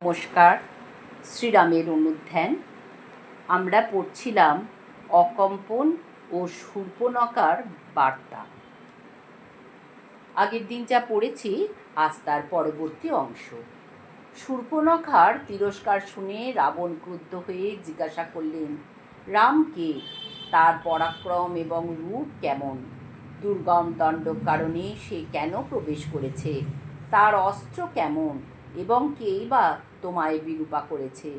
নমস্কার। শ্রীরামের অনুধ্যান আমরা পড়ছিলাম অকম্পন ও শূর্পণখার বার্তা। আগের দিন যা পড়েছি আজ তার পরবর্তী অংশ। শূর্পণখার তিরস্কার শুনে রাবণ ক্রুদ্ধ হয়ে জিজ্ঞাসা করলেন, রাম কে? তার পরাক্রম এবং রূপ কেমন? দুর্গম দণ্ডকারণে সে কেন প্রবেশ করেছে? তার অস্ত্র কেমন এবং কেই বা তোমায় বিরূপা করেছে?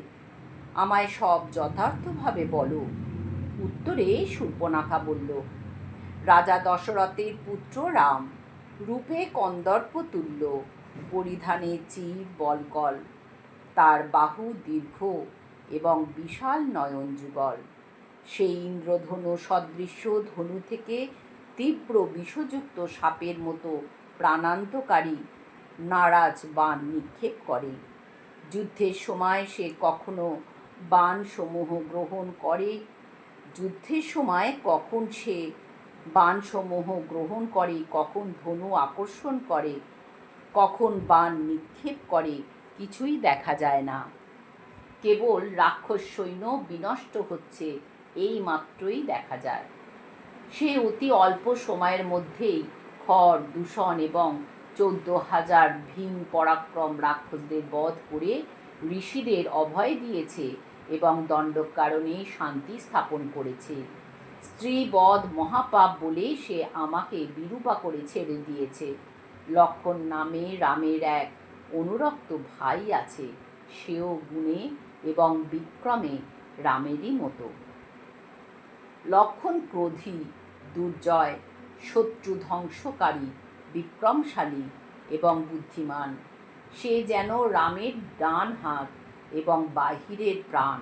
আমায় সব যথার্থভাবে বলো। উত্তরে শূর্পণখা বলল, রাজা দশরথের পুত্র রাম, রূপে কন্দর্প তুল্য, পরিধানে চির বলকল, তার বাহু দীর্ঘ এবং বিশাল নয়ন যুগল। সেই ইন্দ্রধনু সদৃশ্য ধনু থেকে তীব্র বিষযুক্ত সাপের মতো প্রাণান্তকারী নারাজ বাণ নিক্ষেপ করে। যুদ্ধের সময় সে কখনো বাণসমূহ গ্রহণ করে, কখন ধনু আকর্ষণ করে, কখন বাণ নিক্ষেপ করে, কিছুই দেখা যায় না। কেবল রাক্ষস সৈন্য বিনষ্ট হচ্ছে এই মাত্রই দেখা যায়। সে অতি অল্প সময়ের মধ্যেই খড় দূষণ এবং 14,000 ভীম পরাক্রম রাক্ষসদের বধ করে ঋষিদের অভয় দিয়েছে এবং দণ্ডকারণে শান্তি স্থাপন করেছে। স্ত্রী বধ মহাপাপ বলে সে আমাকে বিরূপা করে ছেড়ে দিয়েছে। লক্ষণ নামে রামের এক অনুরক্ত ভাই আছে, সেও গুণে এবং বিক্রমে রামেরই মতো। লক্ষণ ক্রোধী, দুর্জয়, শত্রু ধ্বংসকারী, বিক্রমশালী এবং বুদ্ধিমান। সে যেন রামের ডান হাত এবং বাহিরের প্রাণ।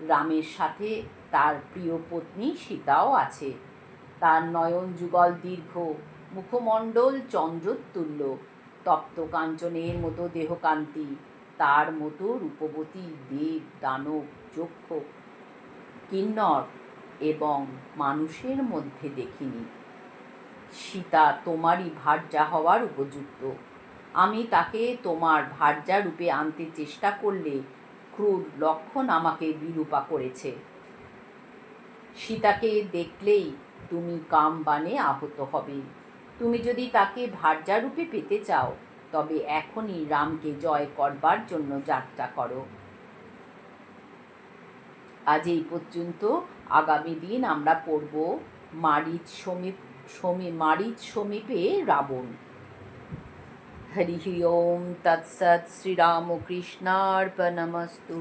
রামের সাথে তার প্রিয় পত্নী সীতাও আছে। তার নয়ন যুগল দীর্ঘ, মুখমণ্ডল চন্দ্রতুল্য, তপ্ত কাঞ্চনের মতো দেহকান্তি, তার মতো রূপবতী দেব, দানব, যক্ষ, কিন্নর এবং মানুষের মধ্যে দেখিনি। সীতা তোমারই ভার্যা হওয়ার উপযুক্ত। আমি তাকে তোমার ভার্যা রূপে আনতে চেষ্টা করলে ক্রূর লক্ষণ আমাকে বিরূপা করেছে। সীতাকে দেখলেই তুমি কাম বাণে আহত হবে। তুমি যদি তাকে ভার্যা রূপে পেতে চাও তবে এখনই রামকে জয় করবার জন্য যাত্রা করো। আজ এই পর্যন্ত। আগামী দিন আমরা পড়ব মারীচ সমীপে রাবণ। হরি ওম তৎসৎ। শ্রীরামকৃষ্ণার্পণমস্তু।